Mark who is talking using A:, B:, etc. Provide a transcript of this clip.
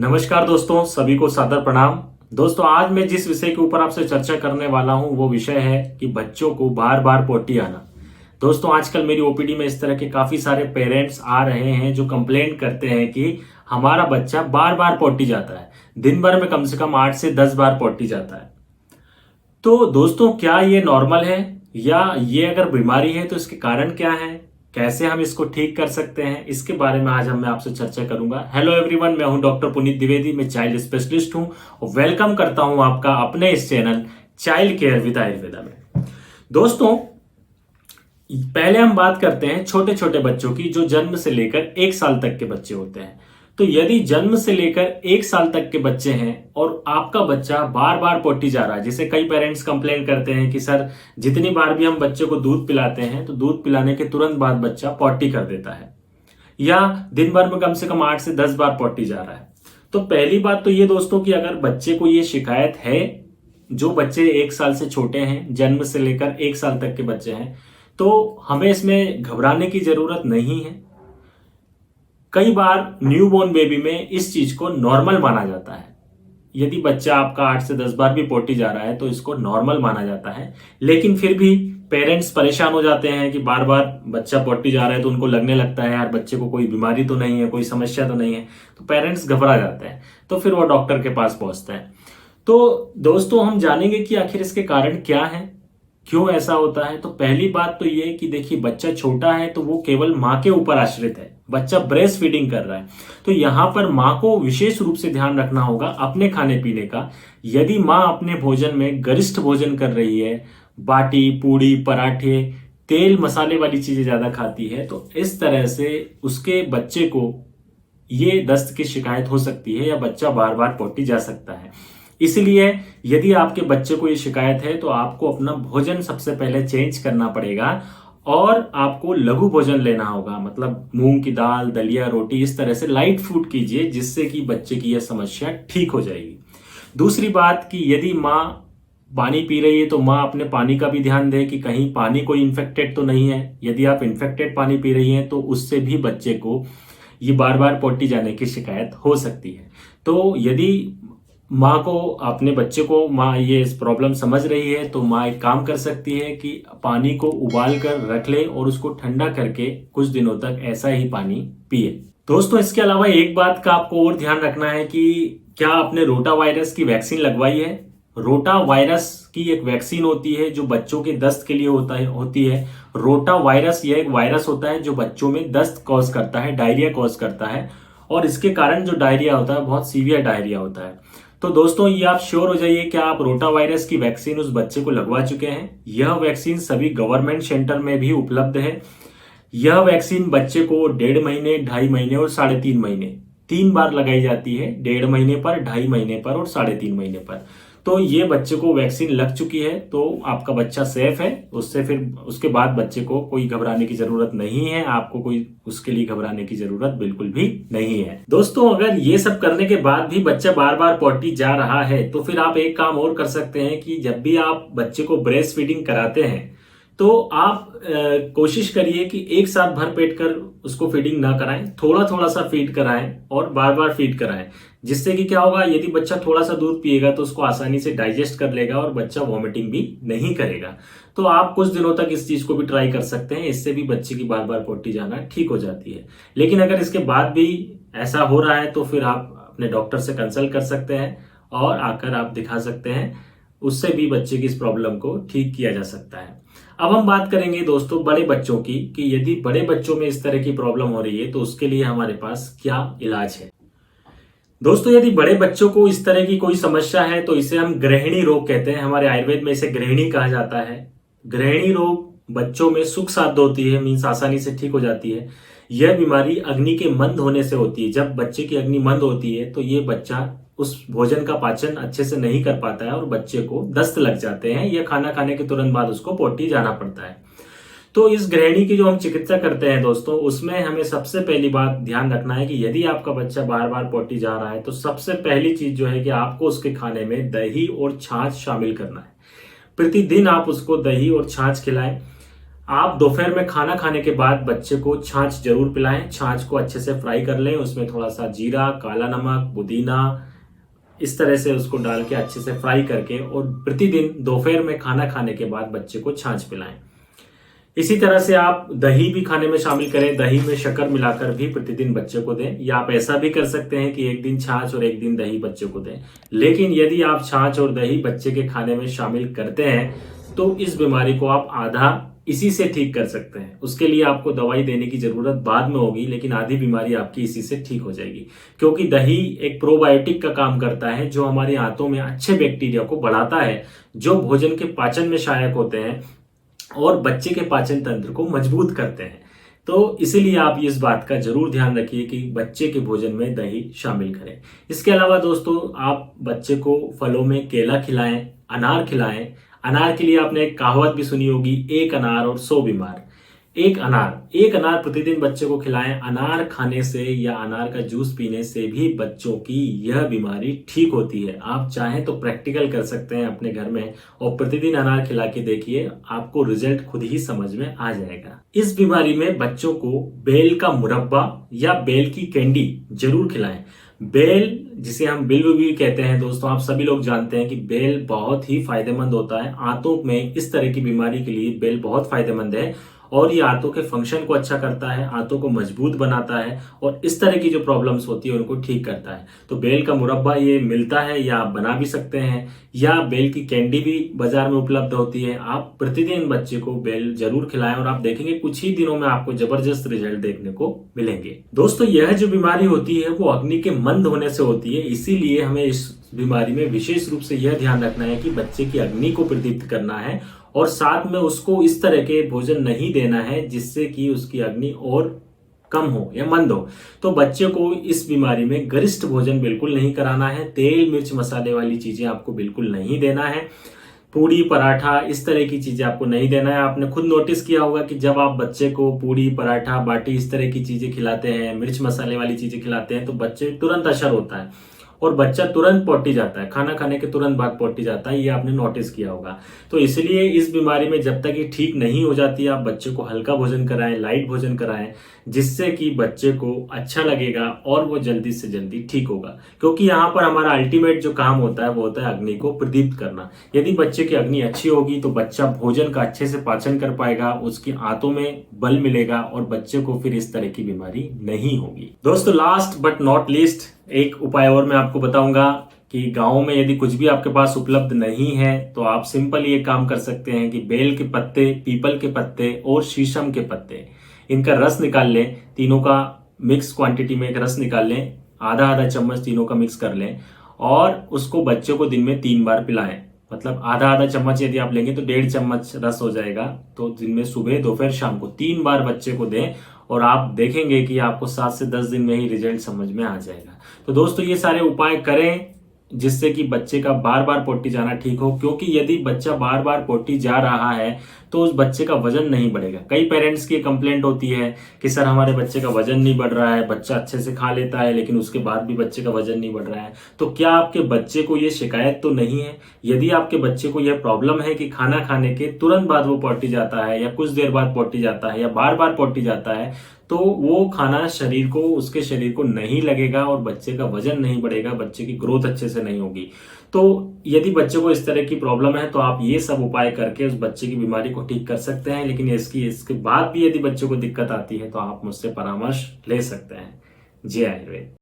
A: नमस्कार दोस्तों, सभी को सादर प्रणाम। दोस्तों, आज मैं जिस विषय के ऊपर आपसे चर्चा करने वाला हूं वो विषय है कि बच्चों को बार बार पोटी आना। दोस्तों, आजकल मेरी ओपीडी में इस तरह के काफी सारे पेरेंट्स आ रहे हैं जो कंप्लेंट करते हैं कि हमारा बच्चा बार बार पोटी जाता है। दिन भर में कम से कम 8 से 10 बार पोटी जाता है। तो दोस्तों, क्या ये नॉर्मल है या ये अगर बीमारी है तो इसके कारण क्या है, कैसे हम इसको ठीक कर सकते हैं, इसके बारे में आज मैं आपसे चर्चा करूंगा। हेलो एवरीवन, मैं हूं डॉक्टर पुनीत द्विवेदी, मैं चाइल्ड स्पेशलिस्ट हूं और वेलकम करता हूं आपका अपने इस channel child care with Ayurveda में। दोस्तों, पहले हम बात करते हैं छोटे छोटे बच्चों की जो जन्म से लेकर 1 साल तक के बच्चे होते हैं। तो यदि जन्म से लेकर 1 साल तक के बच्चे हैं और आपका बच्चा बार बार पोटी जा रहा है, जैसे कई पेरेंट्स कंप्लेन करते हैं कि सर जितनी बार भी हम बच्चे को दूध पिलाते हैं तो दूध पिलाने के तुरंत बाद बच्चा पोटी कर देता है या दिन भर में कम से कम 8 से 10 बार पोटी जा रहा है। तो पहली बात तो ये दोस्तों कि अगर बच्चे को ये शिकायत है, जो बच्चे 1 साल से छोटे हैं, जन्म से लेकर 1 साल तक के बच्चे हैं, तो हमें इसमें घबराने की जरूरत नहीं है। कई बार न्यूबॉर्न बेबी में इस चीज को नॉर्मल माना जाता है। यदि बच्चा आपका 8 से 10 बार भी पोटी जा रहा है तो इसको नॉर्मल माना जाता है। लेकिन फिर भी पेरेंट्स परेशान हो जाते हैं कि बार बार बच्चा पोटी जा रहा है तो उनको लगने लगता है यार बच्चे को कोई बीमारी तो नहीं है, कोई समस्या तो नहीं है। तो पेरेंट्स घबरा जाते हैं, तो फिर वो डॉक्टर के पास पहुंचते हैं। तो दोस्तों, हम जानेंगे कि आखिर इसके कारण क्या है, क्यों ऐसा होता है। तो पहली बात तो ये कि देखिए, बच्चा छोटा है तो वो केवल माँ के ऊपर आश्रित है, बच्चा ब्रेस्ट फीडिंग कर रहा है। तो यहां पर माँ को विशेष रूप से ध्यान रखना होगा अपने खाने पीने का। यदि माँ अपने भोजन में गरिष्ठ भोजन कर रही है, बाटी, पूड़ी, पराठे, तेल मसाले वाली चीजें ज्यादा खाती है, तो इस तरह से उसके बच्चे को ये दस्त की शिकायत हो सकती है या बच्चा बार बार पोटी जा सकता है। इसलिए यदि आपके बच्चे को ये शिकायत है तो आपको अपना भोजन सबसे पहले चेंज करना पड़ेगा और आपको लघु भोजन लेना होगा। मतलब मूंग की दाल, दलिया, रोटी, इस तरह से लाइट फूड कीजिए जिससे कि बच्चे की यह समस्या ठीक हो जाएगी। दूसरी बात कि यदि माँ पानी पी रही है तो माँ अपने पानी का भी ध्यान दे कि कहीं पानी कोई इन्फेक्टेड तो नहीं है। यदि आप इन्फेक्टेड पानी पी रही हैं तो उससे भी बच्चे को ये बार बार पोटी जाने की शिकायत हो सकती है। तो यदि माँ को, अपने बच्चे को माँ ये इस प्रॉब्लम समझ रही है तो माँ एक काम कर सकती है कि पानी को उबाल कर रख ले और उसको ठंडा करके कुछ दिनों तक ऐसा ही पानी पिए। दोस्तों, इसके अलावा एक बात का आपको और ध्यान रखना है कि क्या आपने रोटा वायरस की वैक्सीन लगवाई है। रोटा वायरस की एक वैक्सीन होती है जो बच्चों के दस्त के लिए होती है। रोटा वायरस यह एक वायरस होता है जो बच्चों में दस्त कॉज करता है, डायरिया कॉज करता है, और इसके कारण जो डायरिया होता है बहुत सीवियर डायरिया होता है। तो दोस्तों, ये आप श्योर हो जाइए कि आप रोटा वायरस की वैक्सीन उस बच्चे को लगवा चुके हैं। यह वैक्सीन सभी गवर्नमेंट सेंटर में भी उपलब्ध है। यह वैक्सीन बच्चे को 1.5 महीने, 2.5 महीने और 3.5 महीने 3 बार लगाई जाती है। 1.5 महीने पर, 2.5 महीने पर और 3.5 महीने पर। तो ये बच्चे को वैक्सीन लग चुकी है तो आपका बच्चा सेफ है। उससे फिर उसके बाद बच्चे को कोई घबराने की जरूरत नहीं है, आपको कोई उसके लिए घबराने की जरूरत बिल्कुल भी नहीं है। दोस्तों, अगर ये सब करने के बाद भी बच्चा बार बार पोटी जा रहा है तो फिर आप एक काम और कर सकते हैं कि जब भी आप बच्चे को ब्रेस्ट फीडिंग कराते हैं तो आप कोशिश करिए कि एक साथ भर पेट कर उसको फीडिंग ना कराएं, थोड़ा थोड़ा सा फीड कराएं और बार बार फीड कराएं। जिससे कि क्या होगा, यदि बच्चा थोड़ा सा दूध पिएगा तो उसको आसानी से डाइजेस्ट कर लेगा और बच्चा वॉमिटिंग भी नहीं करेगा। तो आप कुछ दिनों तक इस चीज को भी ट्राई कर सकते हैं, इससे भी बच्चे की बार बार पोटी जाना ठीक हो जाती है। लेकिन अगर इसके बाद भी ऐसा हो रहा है तो फिर आप अपने डॉक्टर से कंसल्ट कर सकते हैं और आकर आप दिखा सकते हैं। उससे भी बच्चे की इस प्रॉब्लम को ठीक किया जा सकता है। अब हम बात करेंगे दोस्तों बड़े बच्चों की, कि यदि बड़े बच्चों में इस तरह की प्रॉब्लम हो रही है तो उसके लिए हमारे पास क्या इलाज है। दोस्तों, यदि बड़े बच्चों को इस तरह की कोई समस्या है तो इसे हम गृहिणी रोग कहते हैं। हमारे आयुर्वेद में इसे गृहिणी कहा जाता है। गृहिणी रोग बच्चों में सुख साध्य होती है, मीन्स आसानी से ठीक हो जाती है। यह बीमारी अग्नि के मंद होने से होती है। जब बच्चे की अग्नि मंद होती है तो ये बच्चा उस भोजन का पाचन अच्छे से नहीं कर पाता है और बच्चे को दस्त लग जाते हैं या खाना खाने के तुरंत बाद उसको पोटी जाना पड़ता है। तो इस गृहिणी की जो हम चिकित्सा करते हैं दोस्तों, उसमें हमें सबसे पहली बात ध्यान रखना है कि यदि आपका बच्चा बार बार पोटी जा रहा है तो सबसे पहली चीज जो है कि आपको उसके खाने में दही और छाछ शामिल करना है। प्रतिदिन आप उसको दही और छाछ खिलाएं। आप दोपहर में खाना खाने के बाद बच्चे को छाछ जरूर पिलाएं। छाछ को अच्छे से फ्राई कर लें, उसमें थोड़ा सा जीरा, काला नमक, पुदीना, इस तरह से उसको डाल के अच्छे से फ्राई करके, और प्रतिदिन दोपहर में खाना खाने के बाद बच्चे को छाछ पिलाएं। इसी तरह से आप दही भी खाने में शामिल करें। दही में शक्कर मिलाकर भी प्रतिदिन बच्चे को दें, या आप ऐसा भी कर सकते हैं कि एक दिन छाछ और एक दिन दही बच्चे को दें। लेकिन यदि आप छाछ और दही बच्चे के खाने में शामिल करते हैं तो इस बीमारी को आप आधा इसी से ठीक कर सकते हैं। उसके लिए आपको दवाई देने की जरूरत बाद में होगी, लेकिन आधी बीमारी आपकी इसी से ठीक हो जाएगी। क्योंकि दही एक प्रोबायोटिक का काम करता है, जो हमारे आंतों में अच्छे बैक्टीरिया को बढ़ाता है, जो भोजन के पाचन में सहायक होते हैं और बच्चे के पाचन तंत्र को मजबूत करते हैं। तो इसीलिए आप इस बात का जरूर ध्यान रखिए कि बच्चे के भोजन में दही शामिल करें। इसके अलावा दोस्तों, आप बच्चे को फलों में केला खिलाएं, अनार खिलाएं। अनार के लिए आपने एक कहावत भी सुनी होगी, एक अनार और 100 बीमार। एक अनार प्रतिदिन बच्चे को खिलाएं। अनार खाने से या अनार का जूस पीने से भी बच्चों की यह बीमारी ठीक होती है। आप चाहें तो प्रैक्टिकल कर सकते हैं अपने घर में, और प्रतिदिन अनार खिला के देखिए, आपको रिजल्ट खुद ही समझ में आ जाएगा। इस बीमारी में बच्चों को बेल का मुरब्बा या बेल की कैंडी जरूर खिलाएं। बेल, जिसे हम बिल्व भी कहते हैं दोस्तों, आप सभी लोग जानते हैं कि बेल बहुत ही फायदेमंद होता है। आंतों में इस तरह की बीमारी के लिए बेल बहुत फायदेमंद है, और ये आंतों के फंक्शन को अच्छा करता है, आंतों को मजबूत बनाता है, और इस तरह की जो प्रॉब्लम्स होती है उनको ठीक करता है। तो बेल का मुरब्बा ये मिलता है, या आप बना भी सकते हैं, या बेल की कैंडी भी बाजार में उपलब्ध होती है। आप प्रतिदिन बच्चे को बेल जरूर खिलाएं, और आप देखेंगे कुछ ही दिनों में आपको जबरदस्त रिजल्ट देखने को मिलेंगे। दोस्तों, यह जो बीमारी होती है वो अग्नि के मंद होने से होती है, इसीलिए हमें इस बीमारी में विशेष रूप से यह ध्यान रखना है कि बच्चे की अग्नि को प्रदीप्त करना है, और साथ में उसको इस तरह के भोजन नहीं देना है जिससे कि उसकी अग्नि और कम हो या मंद हो। तो बच्चे को इस बीमारी में गरिष्ठ भोजन बिल्कुल नहीं कराना है। तेल, मिर्च, मसाले वाली चीजें आपको बिल्कुल नहीं देना है। पूड़ी, पराठा, इस तरह की चीजें आपको नहीं देना है। आपने खुद नोटिस किया होगा कि जब आप बच्चे को पूड़ी, पराठा, बाटी, इस तरह की चीजें खिलाते हैं, मिर्च मसाले वाली चीजें खिलाते हैं, तो बच्चे तुरंत असर होता है और बच्चा तुरंत पोटी जाता है। खाना खाने के तुरंत बाद पोटी जाता है, ये आपने नोटिस किया होगा। तो इसलिए इस बीमारी में जब तक ये ठीक नहीं हो जाती, आप बच्चे को हल्का भोजन कराएं, लाइट भोजन कराएं, जिससे कि बच्चे को अच्छा लगेगा और वो जल्दी से जल्दी ठीक होगा। क्योंकि यहाँ पर हमारा अल्टीमेट जो काम होता है वो होता है अग्नि को प्रदीप्त करना। यदि बच्चे की अग्नि अच्छी होगी तो बच्चा भोजन का अच्छे से पाचन कर पाएगा, उसकी आंतों में बल मिलेगा, और बच्चे को फिर इस तरह की बीमारी नहीं होगी। दोस्तों, लास्ट बट नॉट लीस्ट एक उपाय और मैं आपको बताऊंगा कि गांव में यदि कुछ भी आपके पास उपलब्ध नहीं है तो आप सिंपल ये काम कर सकते हैं कि बेल के पत्ते, पीपल के पत्ते और शीशम के पत्ते, इनका रस निकाल लें। तीनों का मिक्स क्वांटिटी में एक रस निकाल लें, आधा आधा चम्मच तीनों का मिक्स कर लें, और उसको बच्चे को दिन में 3 बार पिलाएं। मतलब आधा आधा चम्मच यदि आप लेंगे तो 1.5 चम्मच रस हो जाएगा। तो दिन में सुबह, दोपहर, शाम को 3 बार बच्चे को दें, और आप देखेंगे कि आपको 7 से 10 दिन में ही रिजल्ट समझ में आ जाएगा। तो दोस्तों, ये सारे उपाय करें जिससे कि बच्चे का बार बार पोटी जाना ठीक हो। क्योंकि यदि बच्चा बार बार पोटी जा रहा है तो उस बच्चे का वजन नहीं बढ़ेगा। कई पेरेंट्स की कंप्लेंट होती है कि सर हमारे बच्चे का वजन नहीं बढ़ रहा है, बच्चा अच्छे से खा लेता है लेकिन उसके बाद भी बच्चे का वजन नहीं बढ़ रहा है। तो क्या आपके बच्चे को ये शिकायत तो नहीं है? यदि आपके बच्चे को यह प्रॉब्लम है कि खाना खाने के तुरंत बाद वो पोटी जाता है, या कुछ देर बाद पोटी जाता है, या बार बार पोटी जाता है, तो वो खाना उसके शरीर को नहीं लगेगा और बच्चे का वजन नहीं बढ़ेगा, बच्चे की ग्रोथ अच्छे से नहीं होगी। तो यदि बच्चे को इस तरह की प्रॉब्लम है तो आप ये सब उपाय करके उस बच्चे की बीमारी को ठीक कर सकते हैं। लेकिन इसके बाद भी यदि बच्चे को दिक्कत आती है तो आप मुझसे परामर्श ले सकते हैं। जय आयुर्वेद।